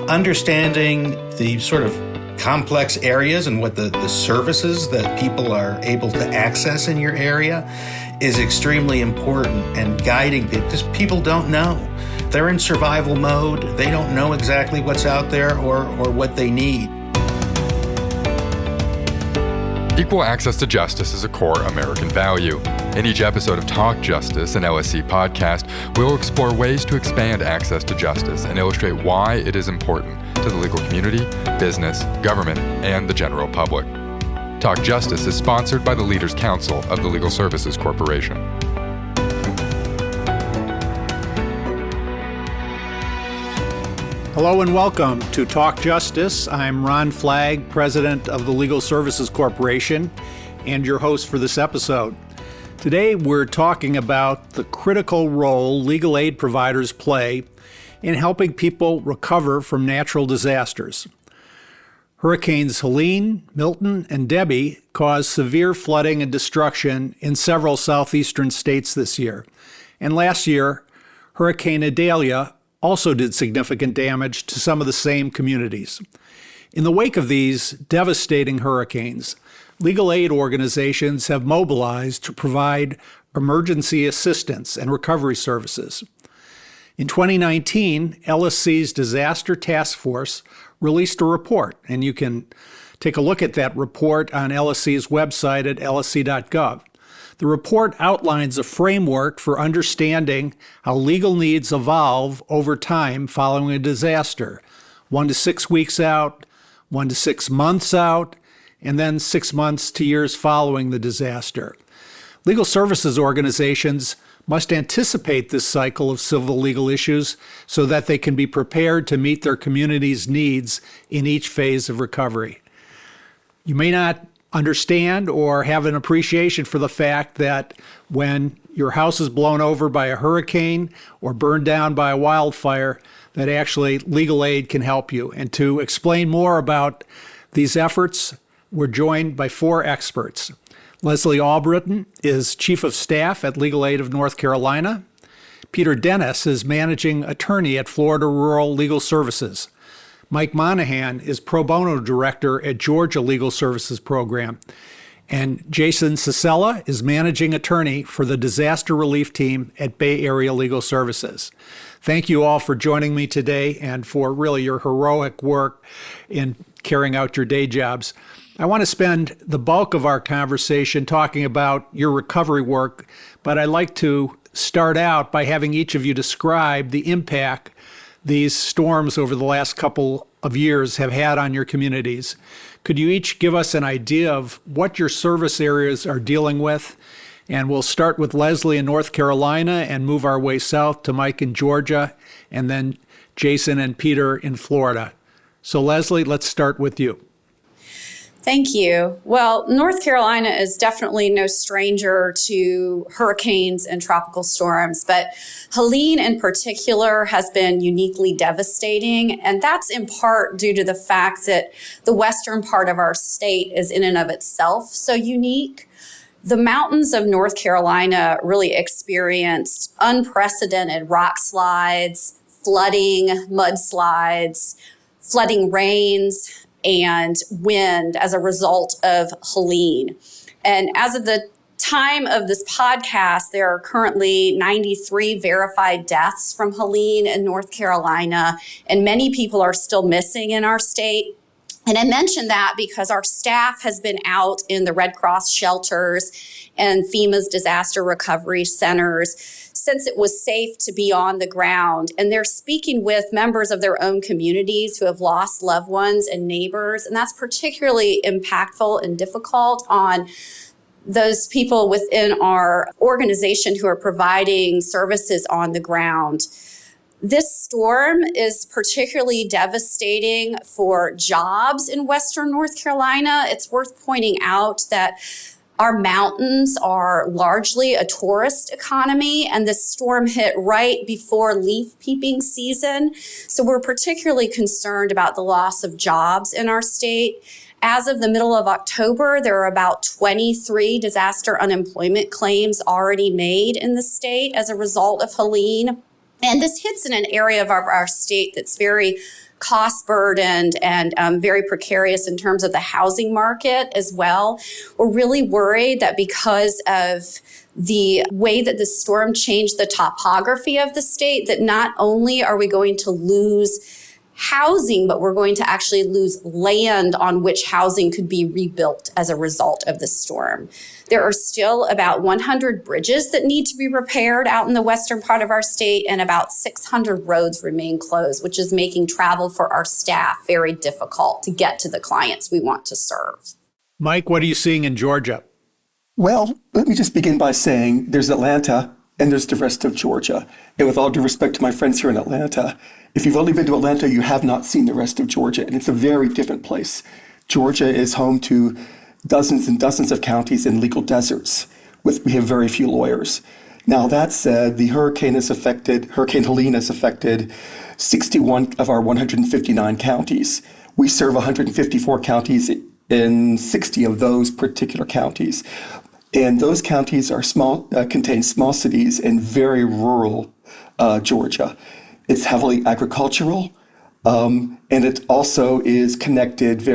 understanding the sort of complex areas and what the services that people are able to access in your area is extremely important, and guiding people, because people don't know. They're in survival mode. They don't know exactly what's out there or what they need. Equal access to justice is a core American value. In each episode of Talk Justice, an LSC podcast, we'll explore ways to expand access to justice and illustrate why it is important to the legal community, business, government, and the general public. Talk Justice is sponsored by the Leaders Council of the Legal Services Corporation. Hello and welcome to Talk Justice. I'm Ron Flagg, President of the Legal Services Corporation, and your host for this episode. Today we're talking about the critical role legal aid providers play in helping people recover from natural disasters. Hurricanes Helene, Milton, and Debbie caused severe flooding and destruction in several southeastern states this year. And last year, Hurricane Idalia also did significant damage to some of the same communities. In the wake of these devastating hurricanes, legal aid organizations have mobilized to provide emergency assistance and recovery services. In 2019, LSC's Disaster Task Force released a report, and you can take a look at that report on LSC's website at lsc.gov. The report outlines a framework for understanding how legal needs evolve over time following a disaster, 1 to 6 weeks out, 1 to 6 months out, and then 6 months to years following the disaster. Legal services organizations must anticipate this cycle of civil legal issues so that they can be prepared to meet their community's needs in each phase of recovery. You may not understand or have an appreciation for the fact that when your house is blown over by a hurricane or burned down by a wildfire, that actually legal aid can help you. And to explain more about these efforts, we're joined by 4 experts. Leslie Albritton is Chief of Staff at Legal Aid of North Carolina. Peter Dennis is Managing Attorney at Florida Rural Legal Services. Mike Monahan is Pro Bono Director at Georgia Legal Services Program. And Jason Cicella is Managing Attorney for the Disaster Relief Team at Bay Area Legal Services. Thank you all for joining me today and for really your heroic work in carrying out your day jobs. I want to spend the bulk of our conversation talking about your recovery work, but I'd like to start out by having each of you describe the impact these storms over the last couple of years have had on your communities. Could you each give us an idea of what your service areas are dealing with? And we'll start with Leslie in North Carolina and move our way south to Mike in Georgia, and then Jason and Peter in Florida. So Leslie, let's start with you. Thank you. Well, North Carolina is definitely no stranger to hurricanes and tropical storms, but Helene in particular has been uniquely devastating, and that's in part due to the fact that the western part of our state is in and of itself so unique. The mountains of North Carolina really experienced unprecedented rock slides, flooding, mudslides, flooding rains, and wind as a result of Helene. And as of the time of this podcast, there are currently 93 verified deaths from Helene in North Carolina, and many people are still missing in our state. And I mention that because our staff has been out in the Red Cross shelters and FEMA's disaster recovery centers since it was safe to be on the ground. And they're speaking with members of their own communities who have lost loved ones and neighbors. And that's particularly impactful and difficult on those people within our organization who are providing services on the ground. This storm is particularly devastating for jobs in Western North Carolina. It's worth pointing out that our mountains are largely a tourist economy, and this storm hit right before leaf peeping season. So we're particularly concerned about the loss of jobs in our state. As of the middle of October, there are about 23 disaster unemployment claims already made in the state as a result of Helene. And this hits in an area of our state that's very cost burdened and very precarious in terms of the housing market as well. We're really worried that because of the way that the storm changed the topography of the state, that not only are we going to lose housing, but we're going to actually lose land on which housing could be rebuilt as a result of the storm. There are still about 100 bridges that need to be repaired out in the western part of our state, and about 600 roads remain closed, which is making travel for our staff very difficult to get to the clients we want to serve. Mike, what are you seeing in Georgia? Well, let me just begin by saying there's Atlanta and there's the rest of Georgia. And with all due respect to my friends here in Atlanta, if you've only been to Atlanta, you have not seen the rest of Georgia, and it's a very different place. Georgia is home to dozens and dozens of counties and legal deserts. We have very few lawyers. Now, that said, the Hurricane Helene has affected 61 of our 159 counties. We serve 154 counties in 60 of those particular counties. And those counties are contain small cities in very rural Georgia. It's heavily agricultural, and it also is connected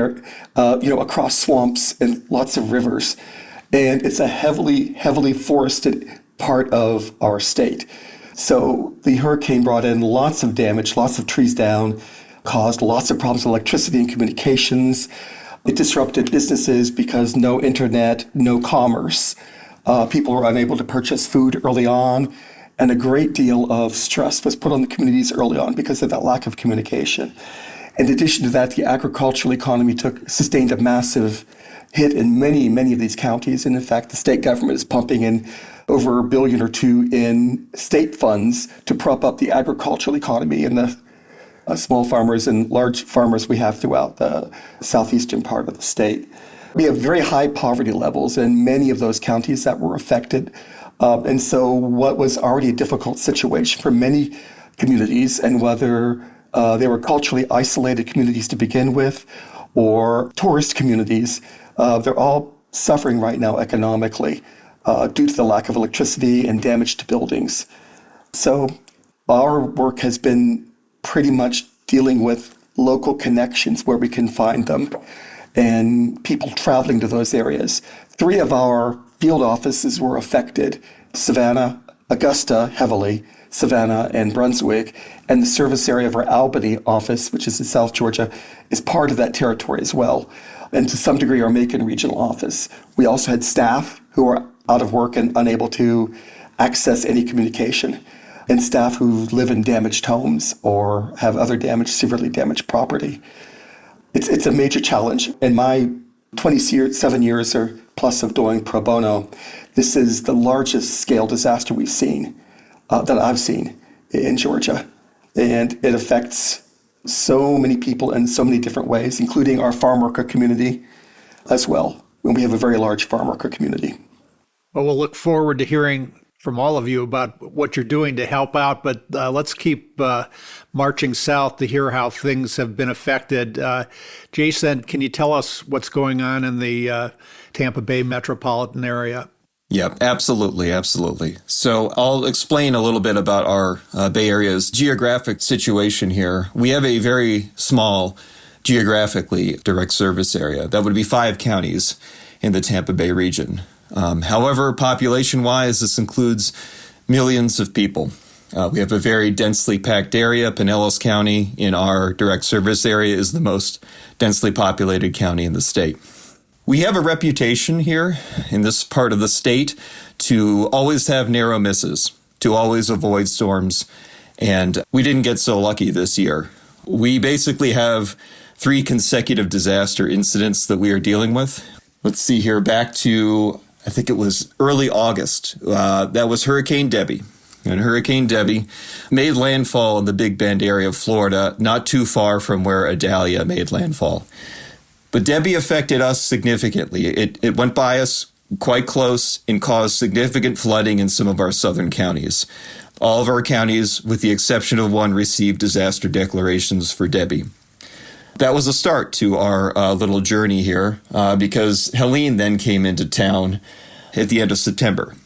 across swamps and lots of rivers. And it's a heavily forested part of our state. So the hurricane brought in lots of damage, lots of trees down, caused lots of problems with electricity and communications. It disrupted businesses because no internet, no commerce. People were unable to purchase food early on. And a great deal of stress was put on the communities early on because of that lack of communication. In addition to that, the agricultural economy sustained a massive hit in many of these counties. And in fact, the state government is pumping in over $1 billion or $2 billion in state funds to prop up the agricultural economy and the small farmers and large farmers we have throughout the southeastern part of the state. We have very high poverty levels in many of those counties that were affected. And so what was already a difficult situation for many communities, and whether they were culturally isolated communities to begin with or tourist communities, they're all suffering right now economically due to the lack of electricity and damage to buildings. So our work has been pretty much dealing with local connections where we can find them and people traveling to those areas. 3 of our field offices were affected: Savannah, Augusta heavily, Savannah and Brunswick, and the service area of our Albany office, which is in South Georgia, is part of that territory as well, and to some degree our Macon regional office. We also had staff who are out of work and unable to access any communication, and staff who live in damaged homes or have other severely damaged property. It's a major challenge. In my 27 years or plus of doing pro bono, this is the largest scale disaster we've seen, that I've seen in Georgia. And it affects so many people in so many different ways, including our farm worker community as well. And we have a very large farm worker community. Well, we'll look forward to hearing from all of you about what you're doing to help out, but let's keep marching south to hear how things have been affected. Jason, can you tell us what's going on in the Tampa Bay metropolitan area? Yeah, absolutely. So I'll explain a little bit about our Bay Area's geographic situation here. We have a very small geographically direct service area. That would be 5 counties in the Tampa Bay region. However, population-wise, this includes millions of people. We have a very densely packed area. Pinellas County in our direct service area is the most densely populated county in the state. We have a reputation here in this part of the state to always have narrow misses, to always avoid storms, and we didn't get so lucky this year. We basically have 3 consecutive disaster incidents that we are dealing with. Let's see here, back to, I think it was early August. That was Hurricane Debbie. And Hurricane Debbie made landfall in the Big Bend area of Florida, not too far from where Idalia made landfall. But Debbie affected us significantly. It went by us quite close and caused significant flooding in some of our southern counties. All of our counties, with the exception of one, received disaster declarations for Debbie. That was a start to our little journey here because Helene then came into town at the end of September.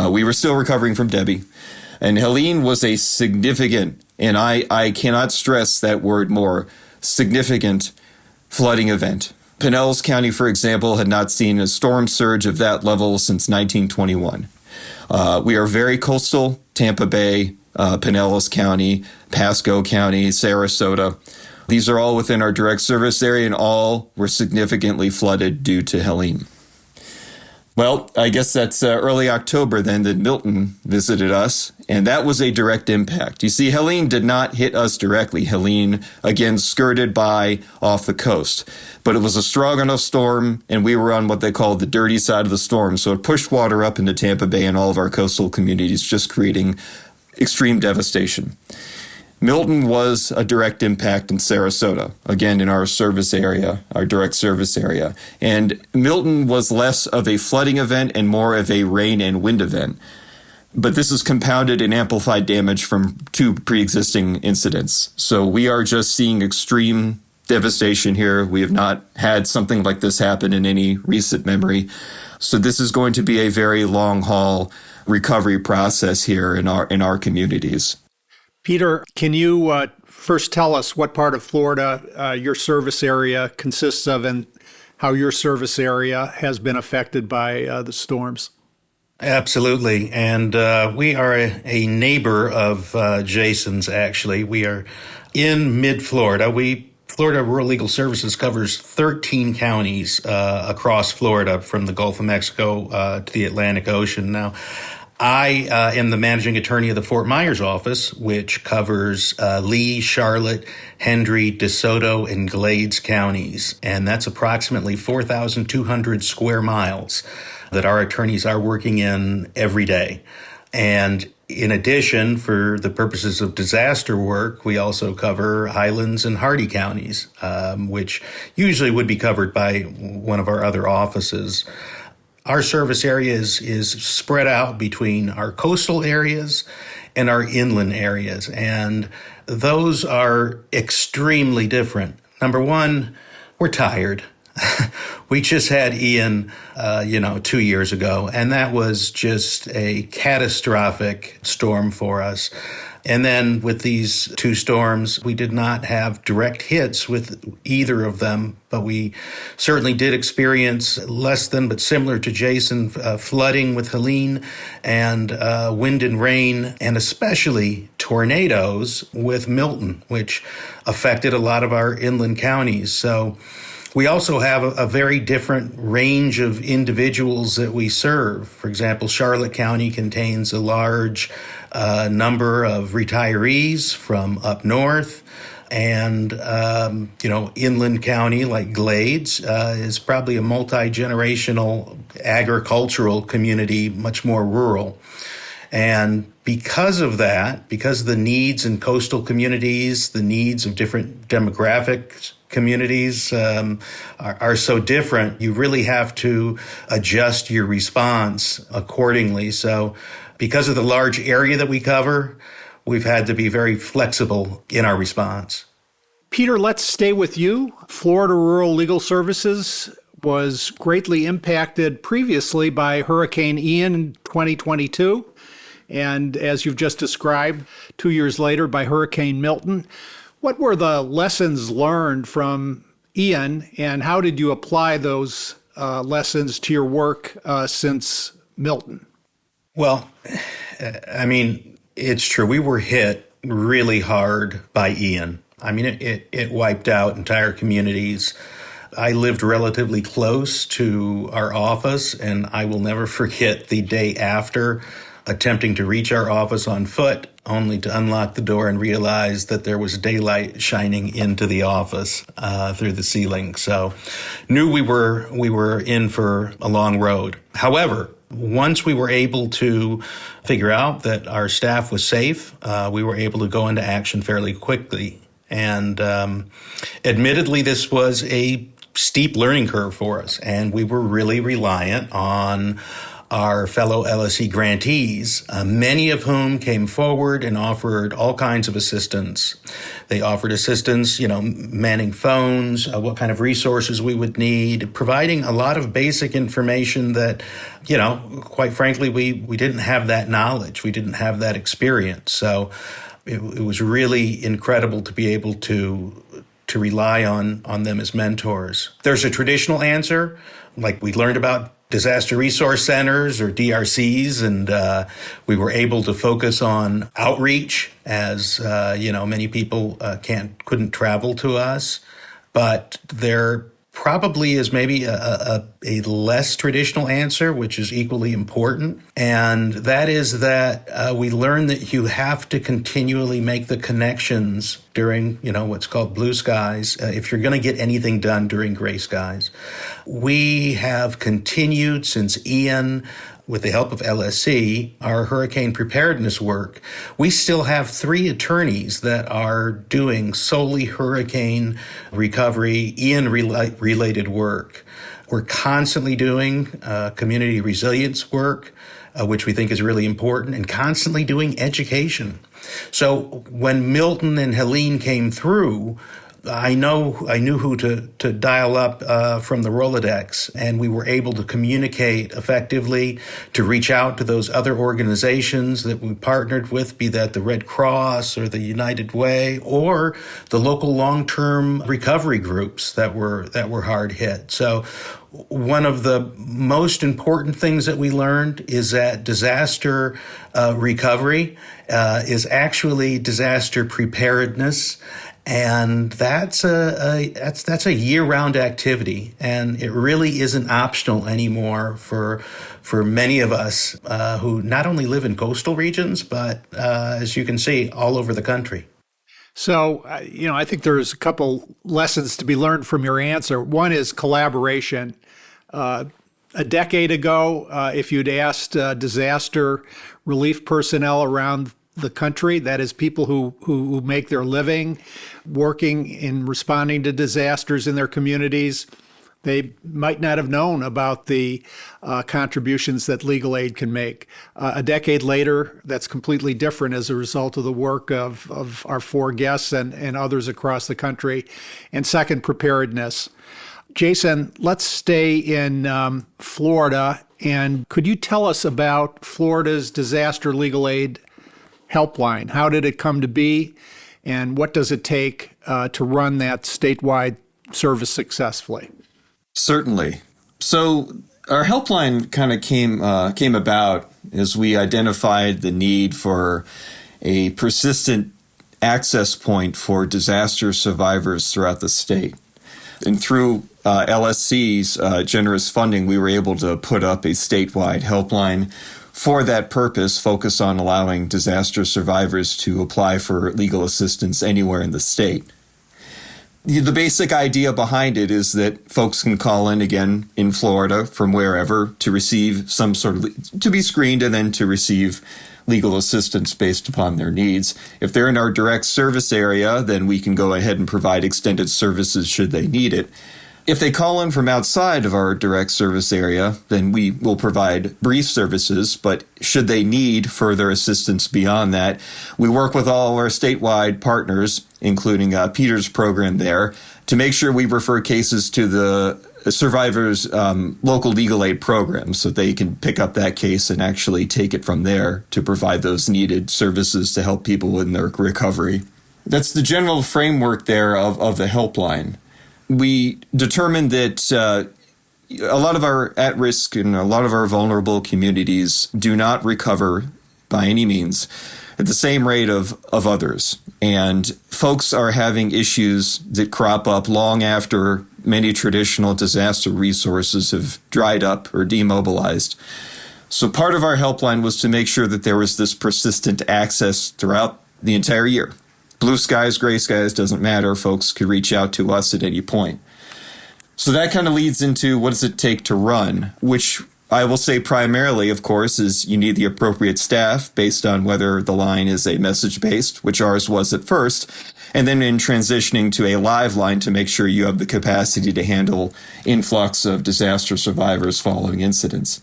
We were still recovering from Debbie. And Helene was a significant, and I cannot stress that word more, significant flooding event. Pinellas County, for example, had not seen a storm surge of that level since 1921. We are very coastal, Tampa Bay, Pinellas County, Pasco County, Sarasota. These are all within our direct service area, and all were significantly flooded due to Helene. Well, I guess that's early October then that Milton visited us, and that was a direct impact. You see, Helene did not hit us directly. Helene, again, skirted by off the coast. But it was a strong enough storm, and we were on what they call the dirty side of the storm, so it pushed water up into Tampa Bay and all of our coastal communities, just creating extreme devastation. Milton was a direct impact in Sarasota, again, in our service area, our direct service area. And Milton was less of a flooding event and more of a rain and wind event. But this is compounded and amplified damage from two pre-existing incidents. So we are just seeing extreme devastation here. We have not had something like this happen in any recent memory. So this is going to be a very long haul recovery process here in our communities. Peter, can you first tell us what part of Florida your service area consists of and how your service area has been affected by the storms? Absolutely. And we are a neighbor of Jason's, actually. We are in mid-Florida. Florida Rural Legal Services covers 13 counties across Florida from the Gulf of Mexico to the Atlantic Ocean. Now, I am the managing attorney of the Fort Myers office, which covers Lee, Charlotte, Hendry, DeSoto, and Glades counties. And that's approximately 4,200 square miles that our attorneys are working in every day. And in addition, for the purposes of disaster work, we also cover Highlands and Hardy counties, which usually would be covered by one of our other offices. Our service area is spread out between our coastal areas and our inland areas, and those are extremely different. Number one, we're tired. We just had Ian, 2 years ago, and that was just a catastrophic storm for us. And then with these two storms, we did not have direct hits with either of them, but we certainly did experience less than but similar to Jason flooding with Helene and wind and rain, and especially tornadoes with Milton, which affected a lot of our inland counties. So we also have a very different range of individuals that we serve. For example, Charlotte County contains a large number of retirees from up north. And, inland county like Glades is probably a multi-generational agricultural community, much more rural. And because of that, because of the needs in coastal communities, the needs of different demographic communities are so different, you really have to adjust your response accordingly. So because of the large area that we cover, we've had to be very flexible in our response. Peter, let's stay with you. Florida Rural Legal Services was greatly impacted previously by Hurricane Ian in 2022. And as you've just described, 2 years later by Hurricane Milton. What were the lessons learned from Ian, and how did you apply those lessons to your work since Milton? Well, it's true. We were hit really hard by Ian. It wiped out entire communities. I lived relatively close to our office, and I will never forget the day after attempting to reach our office on foot, only to unlock the door and realize that there was daylight shining into the office through the ceiling. So knew we were in for a long road. However, once we were able to figure out that our staff was safe, we were able to go into action fairly quickly. And admittedly, this was a steep learning curve for us, and we were really reliant on our fellow LSE grantees, many of whom came forward and offered all kinds of assistance. They offered assistance, manning phones, what kind of resources we would need, providing a lot of basic information that, quite frankly, we didn't have that knowledge. We didn't have that experience. So it was really incredible to be able to rely on them as mentors. There's a traditional answer, like we learned about disaster resource centers or DRCs, and we were able to focus on outreach as, many people couldn't travel to us. But there probably is maybe a less traditional answer, which is equally important. And that is that we learn that you have to continually make the connections during, what's called blue skies, if you're going to get anything done during gray skies. We have continued since Ian, with the help of LSE, our hurricane preparedness work. We still have 3 attorneys that are doing solely hurricane recovery, Ian-related work. We're constantly doing community resilience work, which we think is really important, and constantly doing education. So when Milton and Helene came through, I knew who to dial up from the Rolodex, and we were able to communicate effectively, to reach out to those other organizations that we partnered with, be that the Red Cross or the United Way or the local long-term recovery groups that were hard hit. So one of the most important things that we learned is that disaster recovery is actually disaster preparedness. And that's a year-round activity, and it really isn't optional anymore for many of us who not only live in coastal regions, but as you can see, all over the country. So, I think there's a couple lessons to be learned from your answer. One is collaboration. A decade ago, if you'd asked disaster relief personnel around the country, that is people who make their living working in responding to disasters in their communities, they might not have known about the contributions that legal aid can make. A decade later, that's completely different as a result of the work of our 4 guests and others across the country. And second, preparedness. Jason, let's stay in Florida. And could you tell us about Florida's disaster legal aid helpline? How did it come to be, and what does it take to run that statewide service successfully? Certainly. So our helpline kind of came about as we identified the need for a persistent access point for disaster survivors throughout the state. And through LSC's generous funding, we were able to put up a statewide helpline for that purpose, focus on allowing disaster survivors to apply for legal assistance anywhere in the state. The basic idea behind it is that folks can call in again in Florida from wherever to receive to be screened and then to receive legal assistance based upon their needs. If they're in our direct service area, then we can go ahead and provide extended services should they need it. If they call in from outside of our direct service area, then we will provide brief services, but should they need further assistance beyond that, we work with all of our statewide partners, including Peter's program there, to make sure we refer cases to the survivors' local legal aid program so they can pick up that case and actually take it from there to provide those needed services to help people in their recovery. That's the general framework there of the helpline. We determined that a lot of our at-risk and a lot of our vulnerable communities do not recover by any means at the same rate of others. And folks are having issues that crop up long after many traditional disaster resources have dried up or demobilized. So part of our helpline was to make sure that there was this persistent access throughout the entire year. Blue skies, gray skies, doesn't matter. Folks could reach out to us at any point. So that kind of leads into what does it take to run, which I will say primarily, of course, is you need the appropriate staff based on whether the line is a message-based, which ours was at first, and then in transitioning to a live line to make sure you have the capacity to handle influx of disaster survivors following incidents.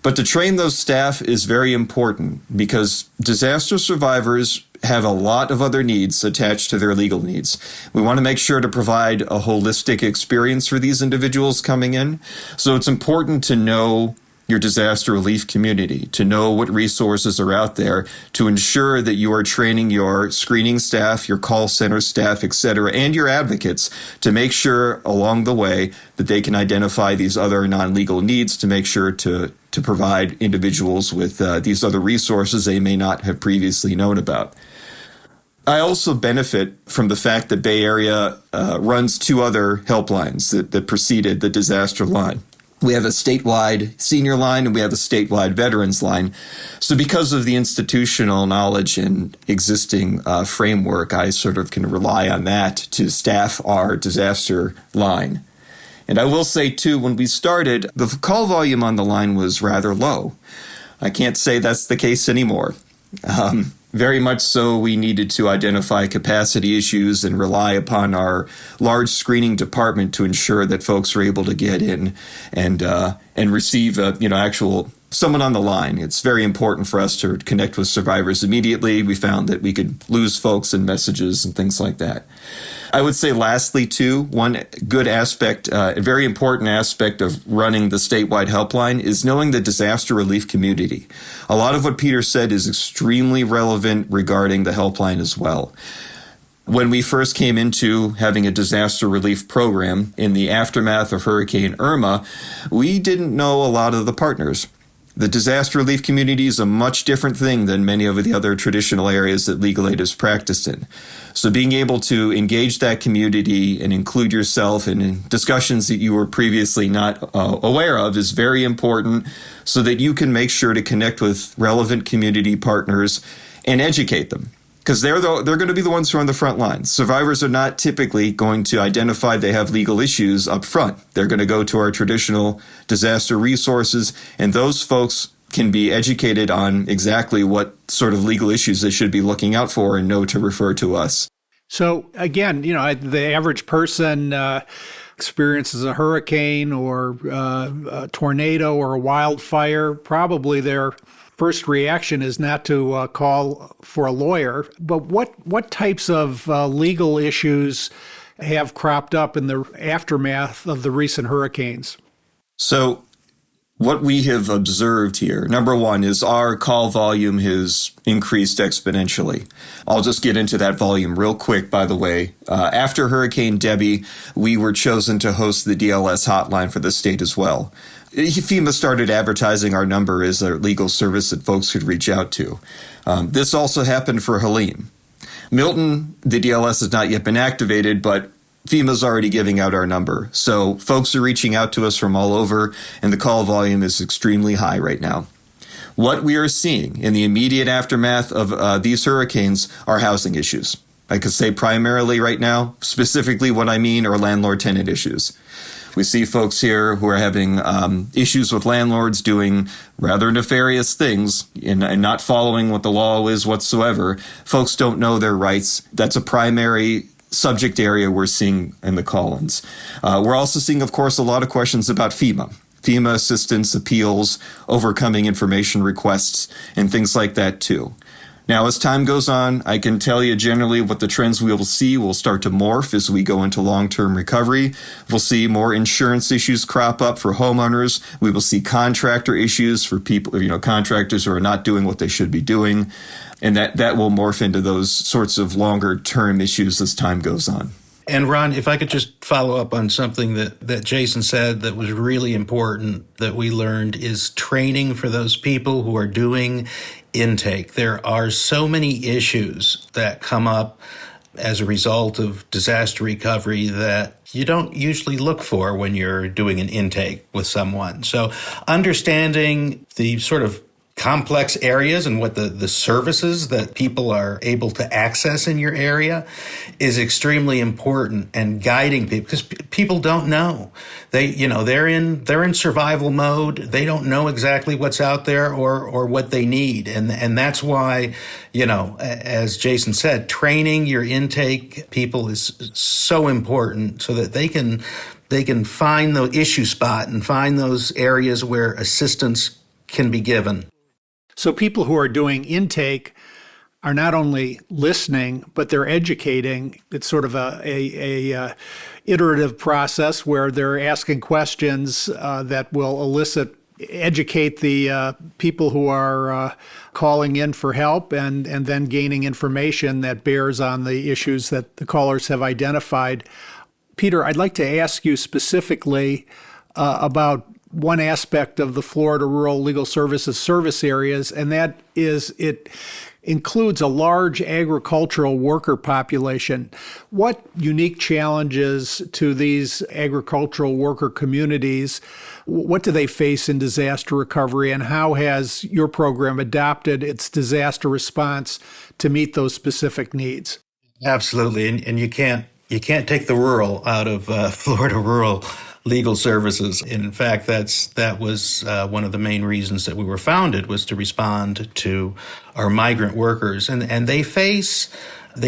But to train those staff is very important because disaster survivors have a lot of other needs attached to their legal needs. We want to make sure to provide a holistic experience for these individuals coming in. So it's important to know your disaster relief community, to know what resources are out there, to ensure that you are training your screening staff, your call center staff, et cetera, and your advocates to make sure along the way that they can identify these other non-legal needs to make sure to provide individuals with these other resources they may not have previously known about. I also benefit from the fact that Bay Area runs two other helplines that preceded the disaster line. We have a statewide senior line and we have a statewide veterans line. So because of the institutional knowledge and existing framework, I sort of can rely on that to staff our disaster line. And I will say, too, when we started, the call volume on the line was rather low. I can't say that's the case anymore. Very much so, we needed to identify capacity issues and rely upon our large screening department to ensure that folks are able to get in and receive actual someone on the line. It's very important for us to connect with survivors immediately. We found that we could lose folks in messages and things like that. I would say lastly, too, one good aspect, a very important aspect of running the statewide helpline is knowing the disaster relief community. A lot of what Peter said is extremely relevant regarding the helpline as well. When we first came into having a disaster relief program in the aftermath of Hurricane Irma, we didn't know a lot of the partners. The disaster relief community is a much different thing than many of the other traditional areas that legal aid is practiced in. So being able to engage that community and include yourself in discussions that you were previously not aware of is very important so that you can make sure to connect with relevant community partners and educate them. Because they're going to be the ones who are on the front lines. Survivors are not typically going to identify they have legal issues up front. They're going to go to our traditional disaster resources, and those folks can be educated on exactly what sort of legal issues they should be looking out for and know to refer to us. So again, the average person experiences a hurricane or a tornado or a wildfire. Probably their first reaction is not to call for a lawyer. But what types of legal issues have cropped up in the aftermath of the recent hurricanes? So what we have observed here, number one, is our call volume has increased exponentially. I'll just get into that volume real quick, by the way. After Hurricane Debbie, we were chosen to host the DLS hotline for the state as well. FEMA started advertising our number as a legal service that folks could reach out to. This also happened for Helene. Milton, the DLS has not yet been activated, but FEMA's already giving out our number. So folks are reaching out to us from all over, and the call volume is extremely high right now. What we are seeing in the immediate aftermath of these hurricanes are housing issues. I could say primarily right now, specifically what I mean are landlord-tenant issues. We see folks here who are having issues with landlords doing rather nefarious things and not following what the law is whatsoever. Folks don't know their rights. That's a primary subject area we're seeing in the call-ins. We're also seeing, of course, a lot of questions about FEMA assistance, appeals, overcoming information requests, and things like that too. Now, as time goes on, I can tell you generally what the trends we will see will start to morph as we go into long-term recovery. We'll see more insurance issues crop up for homeowners. We will see contractor issues for people, contractors who are not doing what they should be doing. And that will morph into those sorts of longer-term issues as time goes on. And Ron, if I could just follow up on something that Jason said that was really important that we learned is training for those people who are doing intake. There are so many issues that come up as a result of disaster recovery that you don't usually look for when you're doing an intake with someone. So understanding the sort of complex areas and what the services that people are able to access in your area is extremely important, and guiding people, because people don't know. They're in survival mode. They don't know exactly what's out there or what they need. And that's why, as Jason said, training your intake people is so important so that they can find the issue spot and find those areas where assistance can be given. So people who are doing intake are not only listening, but they're educating. It's sort of a iterative process where they're asking questions that will educate the people who are calling in for help and then gaining information that bears on the issues that the callers have identified. Peter, I'd like to ask you specifically about one aspect of the Florida Rural Legal Services service areas, and that is it includes a large agricultural worker population. What unique challenges to these agricultural worker communities, what do they face in disaster recovery, and how has your program adapted its disaster response to meet those specific needs? Absolutely, and you can't take the rural out of Florida Rural Legal Services. In fact, that was one of the main reasons that we were founded, was to respond to our migrant workers. And they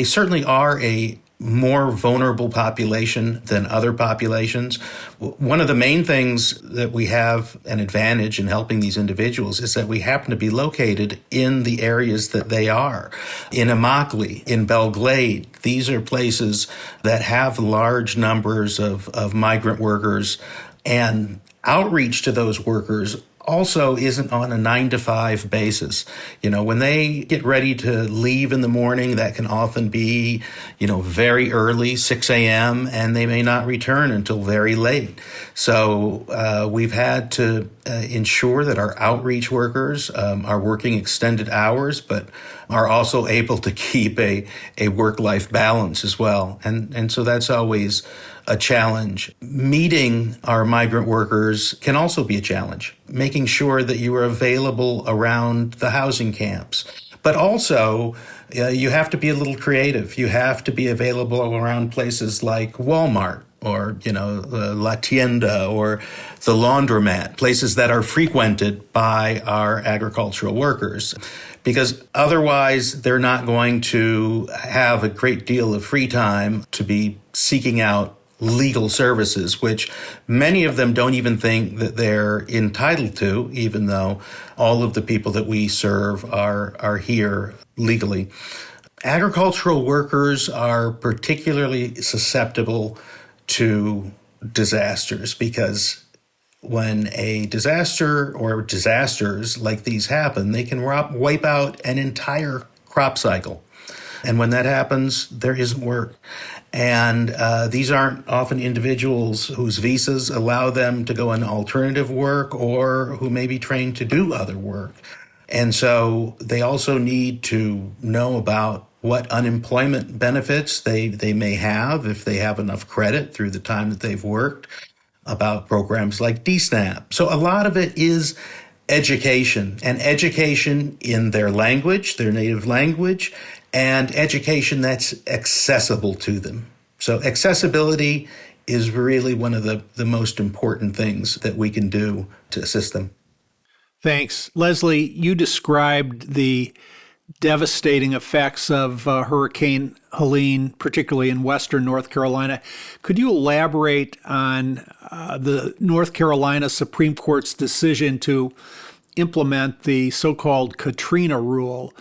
certainly are a more vulnerable population than other populations. One of the main things that we have an advantage in helping these individuals is that we happen to be located in the areas that they are. In Immokalee, in Belle Glade, these are places that have large numbers of migrant workers, and outreach to those workers also isn't on a 9-to-5 basis. When they get ready to leave in the morning, that can often be, very early, 6 a.m., and they may not return until very late. So we've had to ensure that our outreach workers are working extended hours, but are also able to keep a work-life balance as well. And so that's always a challenge. Meeting our migrant workers can also be a challenge, making sure that you are available around the housing camps. But also, you have to be a little creative. You have to be available around places like Walmart or, La Tienda or the laundromat, places that are frequented by our agricultural workers. Because otherwise, they're not going to have a great deal of free time to be seeking out legal services, which many of them don't even think that they're entitled to, even though all of the people that we serve are here legally. Agricultural workers are particularly susceptible to disasters because when a disaster or disasters like these happen, they can wipe out an entire crop cycle. And when that happens, there isn't work. And these aren't often individuals whose visas allow them to go on alternative work or who may be trained to do other work. And so they also need to know about what unemployment benefits they may have if they have enough credit through the time that they've worked, about programs like DSNAP. So a lot of it is education, and education in their language, their native language, and education that's accessible to them. So accessibility is really one of the most important things that we can do to assist them. Thanks. Leslie, you described the devastating effects of Hurricane Helene, particularly in western North Carolina. Could you elaborate on the North Carolina Supreme Court's decision to implement the so-called Katrina rule?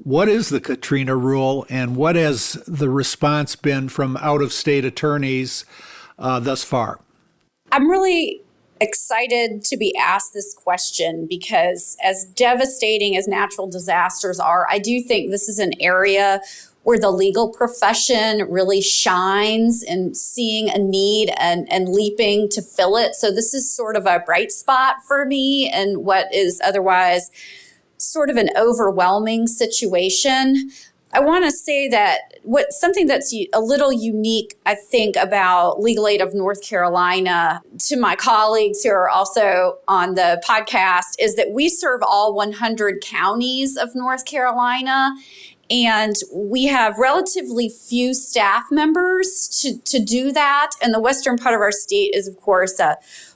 What is the Katrina rule, and what has the response been from out-of-state attorneys thus far? I'm really excited to be asked this question because as devastating as natural disasters are, I do think this is an area where the legal profession really shines in seeing a need and leaping to fill it. So this is sort of a bright spot for me in what is otherwise sort of an overwhelming situation. I want to say that something that's a little unique, I think, about Legal Aid of North Carolina to my colleagues who are also on the podcast is that we serve all 100 counties of North Carolina. And we have relatively few staff members to do that. And the western part of our state is, of course,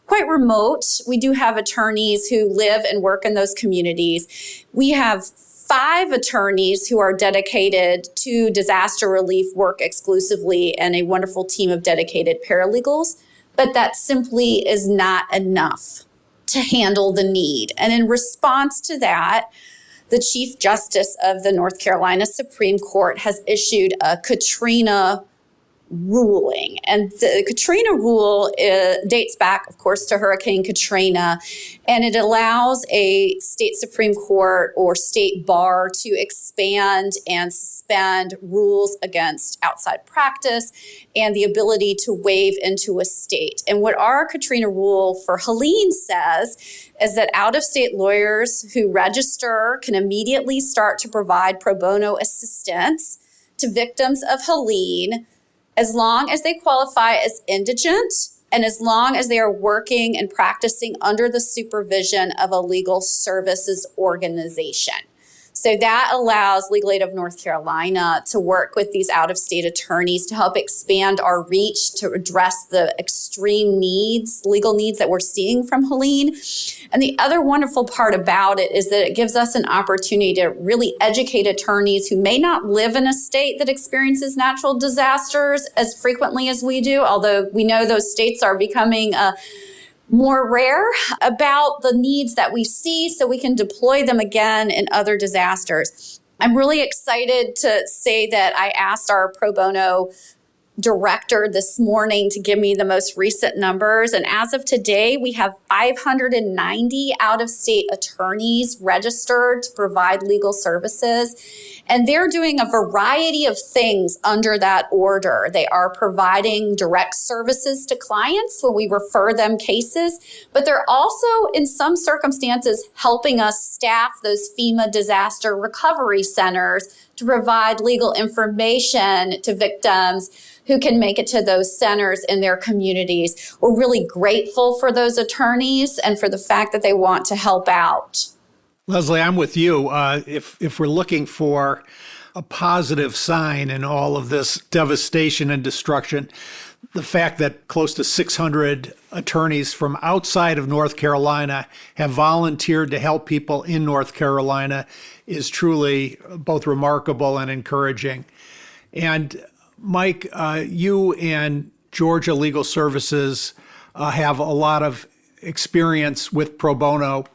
quite remote. We do have attorneys who live and work in those communities. We have 5 attorneys who are dedicated to disaster relief work exclusively and a wonderful team of dedicated paralegals. But that simply is not enough to handle the need. And in response to that, the Chief Justice of the North Carolina Supreme Court has issued a Katrina ruling. And the Katrina rule dates back, of course, to Hurricane Katrina, and it allows a state Supreme Court or state bar to expand and suspend rules against outside practice and the ability to waive into a state. And what our Katrina rule for Helene says is that out-of-state lawyers who register can immediately start to provide pro bono assistance to victims of Helene as long as they qualify as indigent and as long as they are working and practicing under the supervision of a legal services organization. So that allows Legal Aid of North Carolina to work with these out-of-state attorneys to help expand our reach to address the extreme needs, legal needs that we're seeing from Helene. And the other wonderful part about it is that it gives us an opportunity to really educate attorneys who may not live in a state that experiences natural disasters as frequently as we do, although we know those states are becoming more rare, about the needs that we see so we can deploy them again in other disasters. I'm really excited to say that I asked our pro bono director this morning to give me the most recent numbers. And as of today, we have 590 out-of-state attorneys registered to provide legal services. And they're doing a variety of things under that order. They are providing direct services to clients when we refer them cases, but they're also, in some circumstances, helping us staff those FEMA disaster recovery centers to provide legal information to victims who can make it to those centers in their communities. We're really grateful for those attorneys and for the fact that they want to help out. Leslie, I'm with you. If we're looking for a positive sign in all of this devastation and destruction, the fact that close to 600 attorneys from outside of North Carolina have volunteered to help people in North Carolina is truly both remarkable and encouraging. And Mike, you and Georgia Legal Services have a lot of experience with pro bono.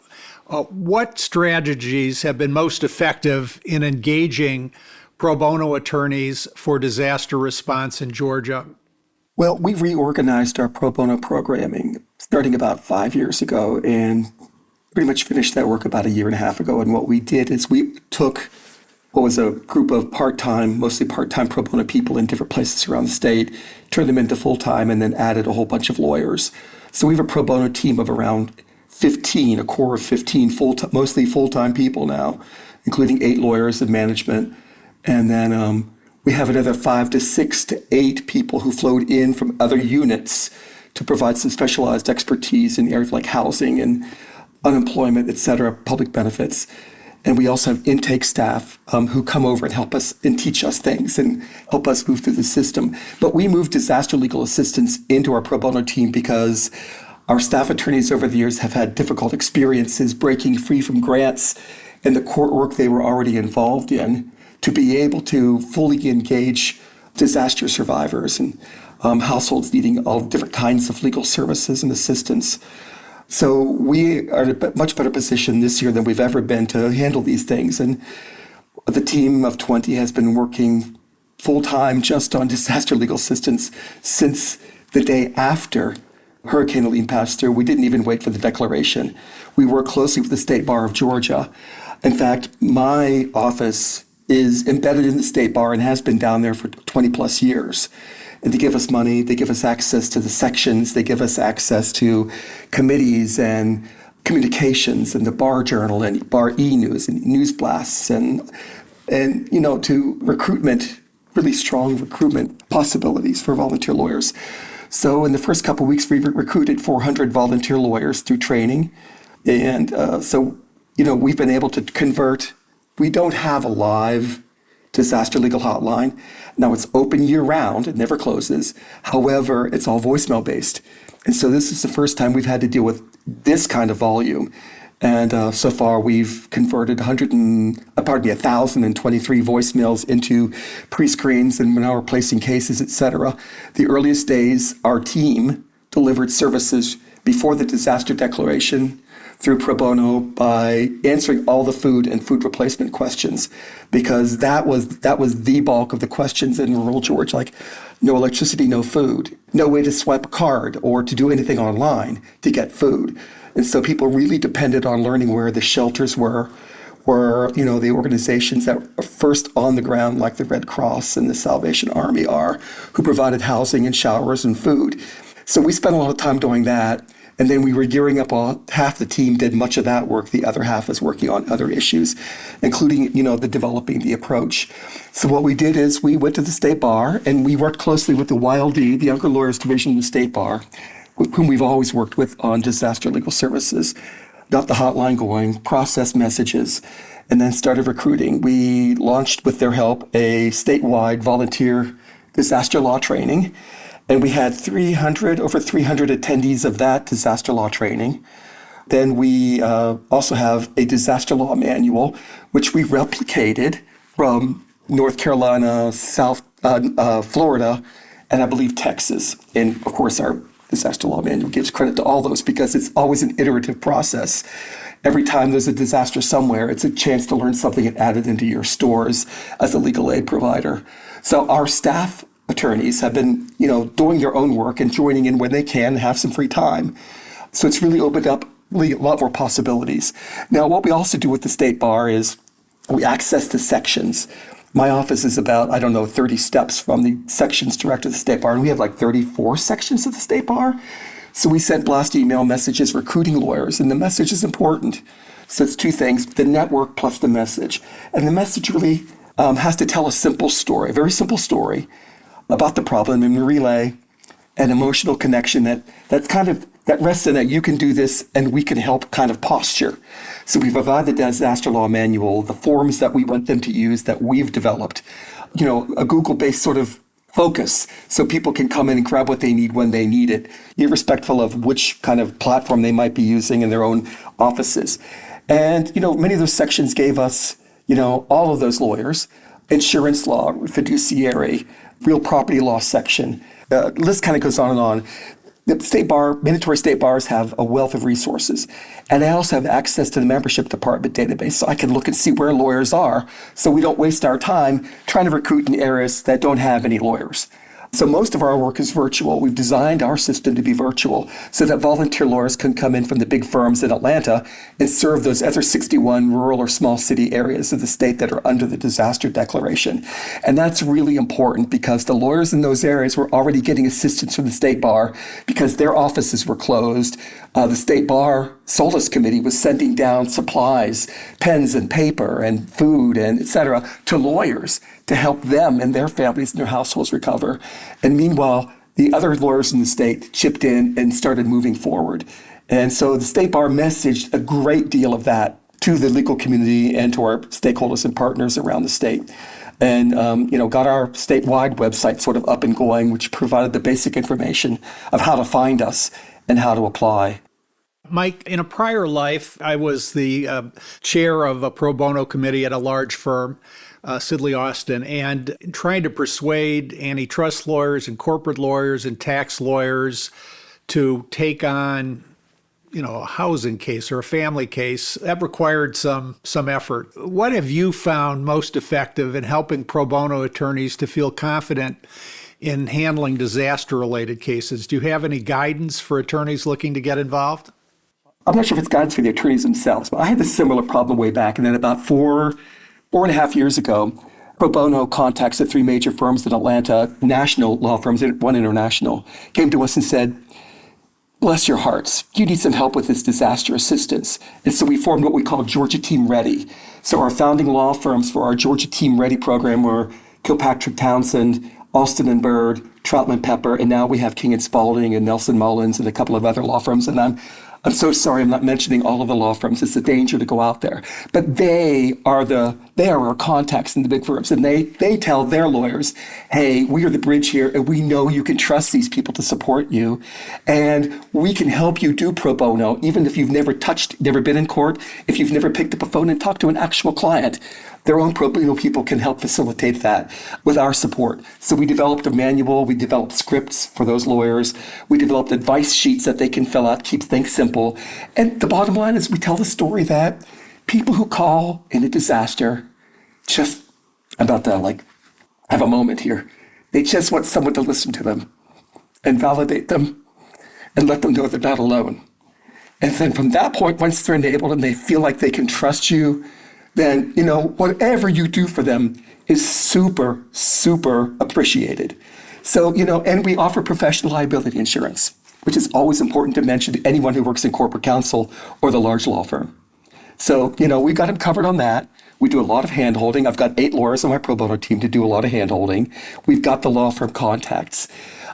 What strategies have been most effective in engaging pro bono attorneys for disaster response in Georgia? Well, we reorganized our pro bono programming starting about 5 years ago and pretty much finished that work about a year and a half ago. And what we did is we took what was a group of mostly part-time pro bono people in different places around the state, turned them into full-time, and then added a whole bunch of lawyers. So we have a pro bono team of around 15, a core of 15 mostly full-time people now, including 8 lawyers and management. And then we have another 5 to 6 to 8 people who flowed in from other units to provide some specialized expertise in areas like housing and unemployment, et cetera, public benefits. And we also have intake staff who come over and help us and teach us things and help us move through the system. But we moved disaster legal assistance into our pro bono team because our staff attorneys over the years have had difficult experiences breaking free from grants and the court work they were already involved in to be able to fully engage disaster survivors and households needing all different kinds of legal services and assistance. So we are in a much better position this year than we've ever been to handle these things. And the team of 20 has been working full-time just on disaster legal assistance since the day after Hurricane Helene passed through. We didn't even wait for the declaration. We work closely with the State Bar of Georgia. In fact, my office is embedded in the State Bar and has been down there for 20 plus years. And they give us money, they give us access to the sections, they give us access to committees and communications and the Bar Journal and Bar E-News and news blasts and to recruitment, really strong recruitment possibilities for volunteer lawyers. So in the first couple of weeks, we recruited 400 volunteer lawyers through training. And we've been able to convert. We don't have a live disaster legal hotline. Now it's open year round, it never closes. However, it's all voicemail based. And so this is the first time we've had to deal with this kind of volume. And so far we've converted 1,023 voicemails into pre-screens, and we're now replacing cases, et cetera. The earliest days, our team delivered services before the disaster declaration through pro bono by answering all the food and food replacement questions, because that was the bulk of the questions in rural Georgia, like no electricity, no food, no way to swipe a card or to do anything online to get food. And so people really depended on learning where the shelters were the organizations that are first on the ground, like the Red Cross and the Salvation Army are, who provided housing and showers and food. So we spent a lot of time doing that. And then we were gearing up. Half the team did much of that work. The other half was working on other issues, including, the developing the approach. So what we did is we went to the State Bar and we worked closely with the YLD, the Younger Lawyers Division of the State Bar, whom we've always worked with on disaster legal services, got the hotline going, processed messages, and then started recruiting. We launched, with their help, a statewide volunteer disaster law training. And we had over 300 attendees of that disaster law training. Then we also have a disaster law manual, which we replicated from North Carolina, South Florida, and I believe Texas. And of course, our disaster law manual gives credit to all those because it's always an iterative process. Every time there's a disaster somewhere, it's a chance to learn something and add it into your stores as a legal aid provider. So our staff attorneys have been, doing their own work and joining in when they can and have some free time. So it's really opened up a lot more possibilities. Now, what we also do with the State Bar is we access the sections. My office is about, 30 steps from the sections director of the State Bar, and we have like 34 sections of the State Bar. So we send blast email messages recruiting lawyers, and the message is important. So it's two things, the network plus the message. And the message really has to tell a simple story, a very simple story, about the problem and relay an emotional connection that rests in that you can do this and we can help kind of posture. So we provide the disaster law manual, the forms that we want them to use that we've developed, a Google-based sort of focus so people can come in and grab what they need when they need it, irrespective of which kind of platform they might be using in their own offices. And, many of those sections gave us, all of those lawyers, insurance law, fiduciary, real property law section. The list kind of goes on and on. The State Bar, mandatory state bars have a wealth of resources. And I also have access to the membership department database, so I can look and see where lawyers are, so we don't waste our time trying to recruit in areas that don't have any lawyers. So most of our work is virtual. We've designed our system to be virtual so that volunteer lawyers can come in from the big firms in Atlanta and serve those other 61 rural or small city areas of the state that are under the disaster declaration. And that's really important because the lawyers in those areas were already getting assistance from the State Bar because their offices were closed. The State Bar Solace Committee was sending down supplies, pens and paper and food and et cetera, to lawyers to help them and their families and their households recover. And meanwhile, the other lawyers in the state chipped in and started moving forward. And so the State Bar messaged a great deal of that to the legal community and to our stakeholders and partners around the state. And, got our statewide website sort of up and going, which provided the basic information of how to find us and how to apply. Mike, in a prior life, I was the chair of a pro bono committee at a large firm, Sidley Austin, and trying to persuade antitrust lawyers and corporate lawyers and tax lawyers to take on, a housing case or a family case. That required some effort. What have you found most effective in helping pro bono attorneys to feel confident in handling disaster-related cases? Do you have any guidance for attorneys looking to get involved? I'm not sure if it's guidance for the attorneys themselves, but I had a similar problem way back. And then about four and a half years ago, pro bono contacts at three major firms in Atlanta, national law firms, one international, came to us and said, bless your hearts, you need some help with this disaster assistance. And so we formed what we call Georgia Team Ready. So our founding law firms for our Georgia Team Ready program were Kilpatrick Townsend, Alston and Bird, Troutman Pepper, and now we have King & Spalding and Nelson Mullins and a couple of other law firms. And I'm so sorry I'm not mentioning all of the law firms. It's a danger to go out there. But they are our contacts in the big firms. And they tell their lawyers, hey, we are the bridge here, and we know you can trust these people to support you. And we can help you do pro bono, even if you've never been in court, if you've never picked up a phone and talked to an actual client. their own pro bono people can help facilitate that with our support. So we developed a manual, we developed scripts for those lawyers, we developed advice sheets that they can fill out, keep things simple. And the bottom line is we tell the story that people who call in a disaster just about to have a moment here. They just want someone to listen to them and validate them and let them know they're not alone. And then from that point, once they're enabled and they feel like they can trust you, then, whatever you do for them is super, super appreciated. So, and we offer professional liability insurance, which is always important to mention to anyone who works in corporate counsel or the large law firm. So, we've got them covered on that. We do a lot of hand-holding. I've got 8 lawyers on my pro bono team to do a lot of hand-holding. We've got the law firm contacts.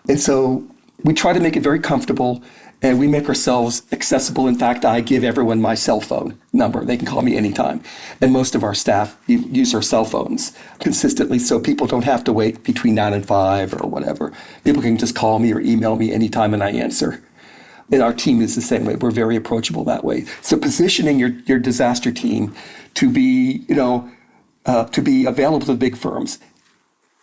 And so we try to make it very comfortable, and we make ourselves accessible. In fact, I give everyone my cell phone number. They can call me anytime. And most of our staff use our cell phones consistently, so people don't have to wait between 9 and 5 or whatever. People can just call me or email me anytime and I answer. And our team is the same way. We're very approachable that way. So positioning your disaster team to be, to be available to big firms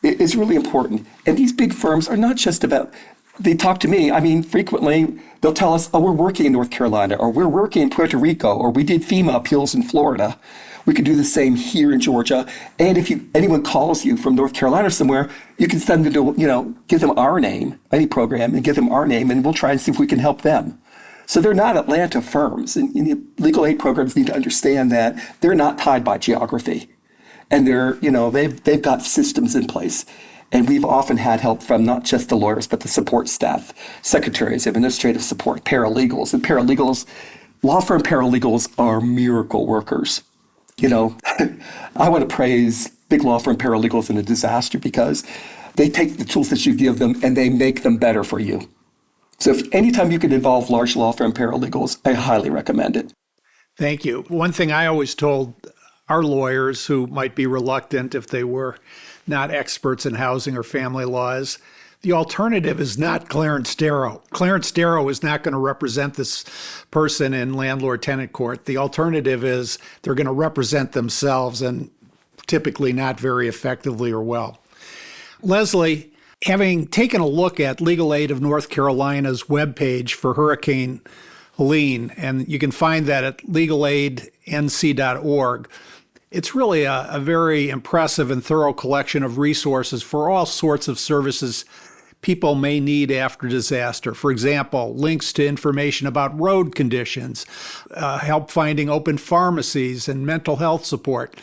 is really important. And these big firms are not just about, they talk to me. I mean, frequently they'll tell us, oh, we're working in North Carolina, or we're working in Puerto Rico, or we did FEMA appeals in Florida. We could do the same here in Georgia. And if anyone calls you from North Carolina somewhere, you can send them to, give them our name, any program, and give them our name, and we'll try and see if we can help them. So they're not Atlanta firms. And legal aid programs need to understand that they're not tied by geography. And they've got systems in place. And we've often had help from not just the lawyers, but the support staff, secretaries, administrative support, paralegals. And paralegals, law firm paralegals are miracle workers. I want to praise big law firm paralegals in a disaster because they take the tools that you give them and they make them better for you. So if anytime you can involve large law firm paralegals, I highly recommend it. Thank you. One thing I always told our lawyers who might be reluctant if they were not experts in housing or family law is the alternative is not Clarence Darrow. Clarence Darrow is not going to represent this person in landlord-tenant court. The alternative is they're going to represent themselves, and typically not very effectively or well. Leslie, having taken a look at Legal Aid of North Carolina's webpage for Hurricane Helene, and you can find that at legalaidnc.org, it's really a very impressive and thorough collection of resources for all sorts of services people may need after disaster. For example, links to information about road conditions, help finding open pharmacies, and mental health support.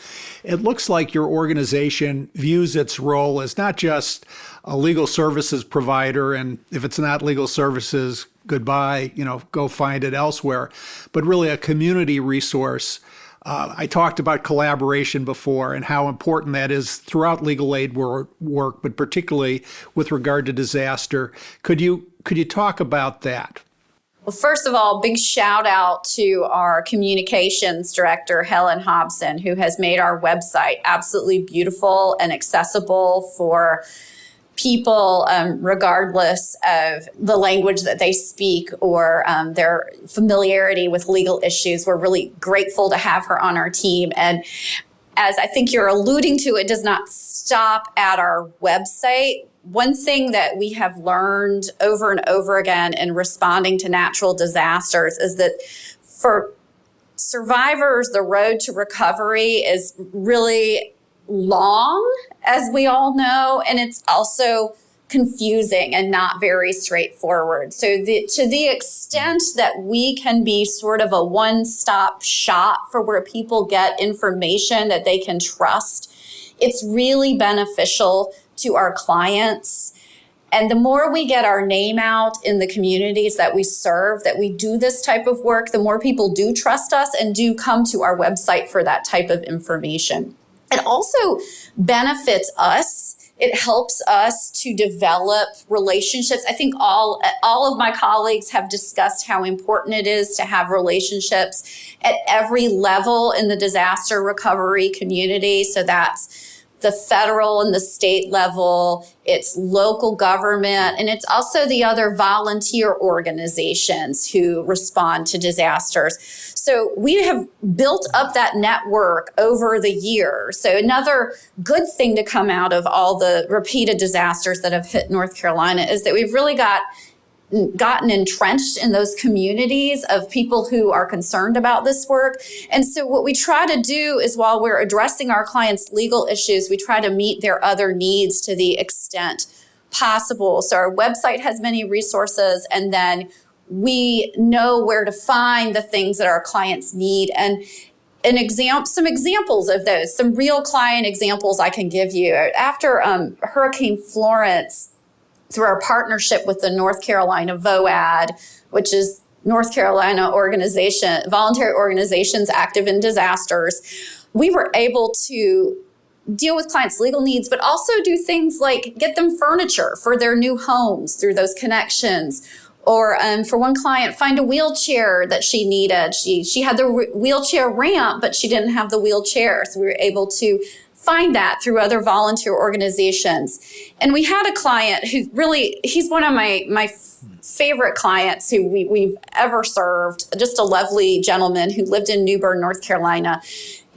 It looks like your organization views its role as not just a legal services provider, and if it's not legal services, goodbye, go find it elsewhere, but really a community resource. I talked about collaboration before and how important that is throughout legal aid work, but particularly with regard to disaster. Could you talk about that? Well, first of all, big shout out to our communications director, Helen Hobson, who has made our website absolutely beautiful and accessible for people, regardless of the language that they speak or their familiarity with legal issues. We're really grateful to have her on our team. And as I think you're alluding to, it does not stop at our website. One thing that we have learned over and over again in responding to natural disasters is that for survivors, the road to recovery is really long, as we all know, and it's also confusing and not very straightforward. So to the extent that we can be sort of a one-stop shop for where people get information that they can trust, it's really beneficial to our clients. And the more we get our name out in the communities that we serve, that we do this type of work, the more people do trust us and do come to our website for that type of information. It also benefits us. It helps us to develop relationships. I think all of my colleagues have discussed how important it is to have relationships at every level in the disaster recovery community. So that's the federal and the state level, it's local government, and it's also the other volunteer organizations who respond to disasters. So we have built up that network over the years. So another good thing to come out of all the repeated disasters that have hit North Carolina is that we've really gotten entrenched in those communities of people who are concerned about this work. And so what we try to do is, while we're addressing our clients' legal issues, we try to meet their other needs to the extent possible. So our website has many resources, and then we know where to find the things that our clients need. And some examples of those, some real client examples I can give you. After Hurricane Florence, through our partnership with the North Carolina VOAD, which is North Carolina voluntary organizations active in disasters, we were able to deal with clients' legal needs, but also do things like get them furniture for their new homes through those connections. Or for one client, find a wheelchair that she needed. She had the wheelchair ramp, but she didn't have the wheelchair. So we were able to find that through other volunteer organizations. And we had a client who really, he's one of my favorite clients who we've ever served, just a lovely gentleman who lived in New Bern, North Carolina.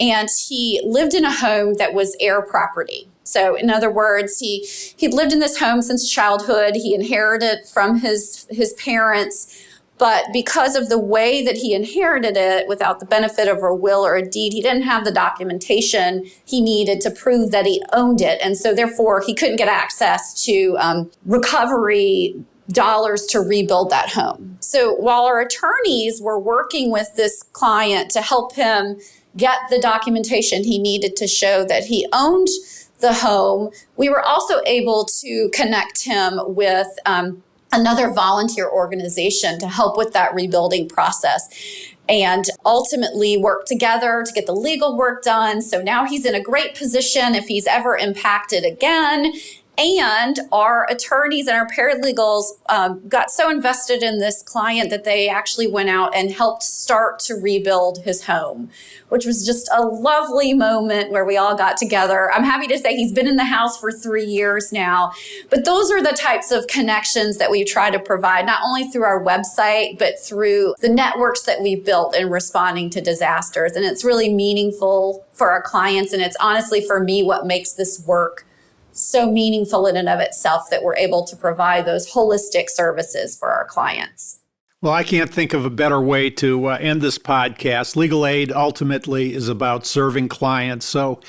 And he lived in a home that was heir property. So in other words, he'd lived in this home since childhood. He inherited from his parents. But because of the way that he inherited it without the benefit of a will or a deed, he didn't have the documentation he needed to prove that he owned it. And so therefore, he couldn't get access to recovery dollars to rebuild that home. So while our attorneys were working with this client to help him get the documentation he needed to show that he owned the home, we were also able to connect him with another volunteer organization to help with that rebuilding process, and ultimately work together to get the legal work done. So now he's in a great position if he's ever impacted again. And our attorneys and our paralegals got so invested in this client that they actually went out and helped start to rebuild his home, which was just a lovely moment where we all got together. I'm happy to say he's been in the house for 3 years now. But those are the types of connections that we try to provide, not only through our website, but through the networks that we've built in responding to disasters. And it's really meaningful for our clients. And it's honestly, for me, what makes this work so meaningful in and of itself, that we're able to provide those holistic services for our clients. Well, I can't think of a better way to end this podcast. Legal aid ultimately is about serving clients. So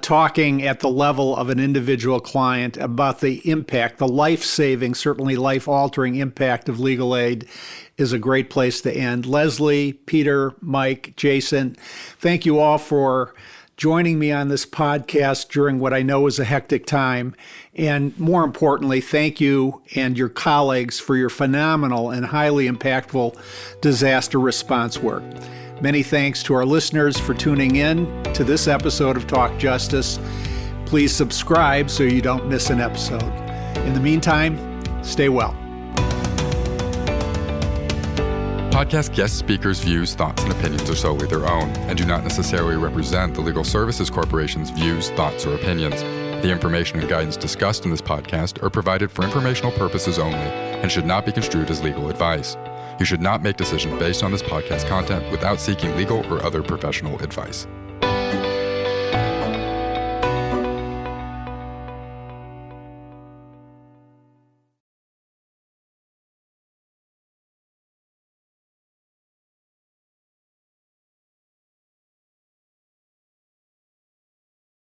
talking at the level of an individual client about the impact, the life-saving, certainly life-altering impact of legal aid is a great place to end. Leslie, Peter, Mike, Jason, thank you all for joining me on this podcast during what I know is a hectic time. And more importantly, thank you and your colleagues for your phenomenal and highly impactful disaster response work. Many thanks to our listeners for tuning in to this episode of Talk Justice. Please subscribe so you don't miss an episode. In the meantime, stay well. Podcast guest speakers' views, thoughts, and opinions are solely their own and do not necessarily represent the Legal Services Corporation's views, thoughts, or opinions. The information and guidance discussed in this podcast are provided for informational purposes only and should not be construed as legal advice. You should not make decisions based on this podcast content without seeking legal or other professional advice.